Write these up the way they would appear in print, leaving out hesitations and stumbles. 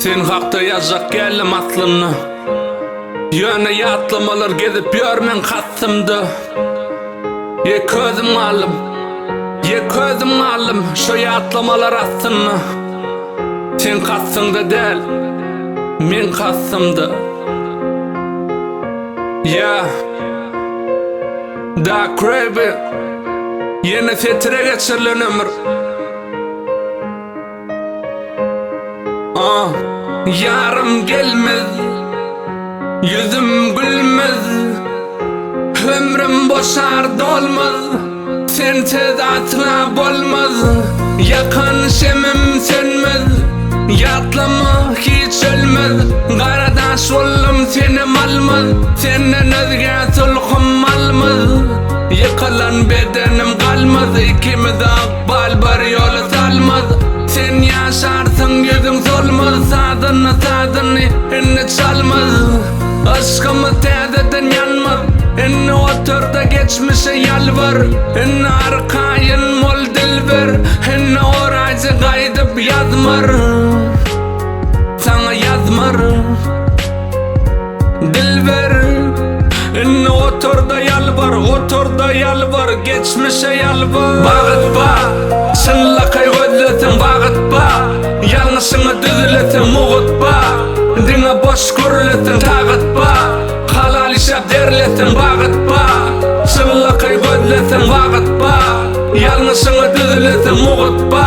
Sen hakta yazak geldim aslını. Yöne yatlamalar gezip görmen katsımdı. Ye közüm alım şu yatlamalar aslını. Sen katsında değil, men katsımdı. Ya da crazy yine fetire geçirilen ömür. Yarım gelmez, yüzüm gülmez, ömrüm boşar dolmaz, sensiz atla bolmaz. Yakan şemim sönmez, yatlama hiç ölmez. Karadaş oldum seni malmaz, senden özge sulhum almaz. Yıkılan bedenim kalmaz, ikimiz akbal bir yolu salmaz. Sen yaşarsın yüzün solmaz, sadını inni çalmaz. Aşkımı tezeden yanmaz, inni otur da geçmişe yalvar. Inni arkayın mol dilber, inni oraycı gaydıp yazmar. Sana yazmar dilber, inni otur da yalvar, geçmişe yalvar. Bağıt ba, şınlakay gözletin bağıt ba, yanlışını düzletin muğut ba. Dine boş görletin tağıt ba, halal işe derletin bağıt ba. Şınlakay gözletin bağıt ba, yanlışını düzletin muğut ba.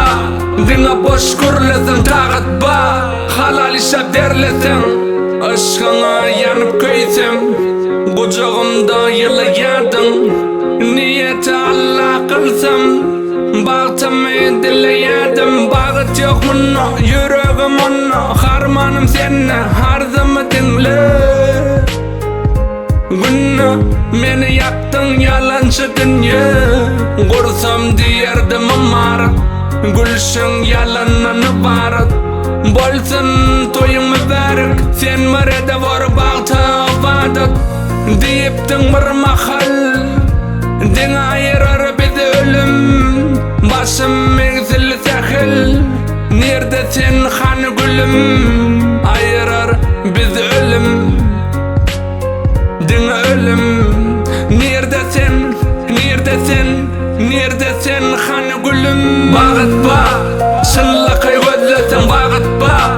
Dine boş görletin tağıt ba, halal işe derletin. Aşkına yanıp köysem, kucağımda yılayadın. Niyeti Allah kılsam, bağıtımı dileyedim. Bağıt yok munna, yüreğim munna, harmanım senne, harzımı dinle. Günna beni yaktın yalancı dünya, kursam diyerdim amarat, gülşün yalanını varat. Bolsun toyun mübarek, sen mürede var bağta vadat. Deyiptin bir mahal, din ayırır bizi ölüm. Başım menzil sahil, neredesin han gülüm? Ayırır bizi ölüm, din ölüm. Neredesin han gülüm? Bağıt ba, şınlakay gözletin bağıt ba,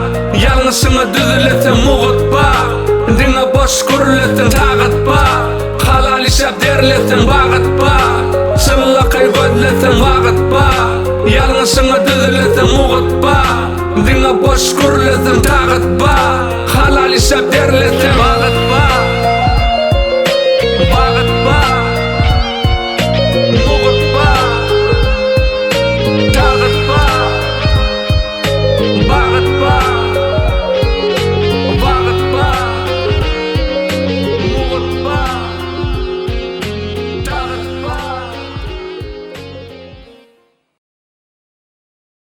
yanlışını düzletin muğut ba. Dine boş görletin tağıt ba, halal işe derletin bağıt ba. Şınlakay gözletin bağıt ba, yanlışını düzletin muğut ba. Dine boş görletin tağıt ba, halal işe derletin bağıt ba.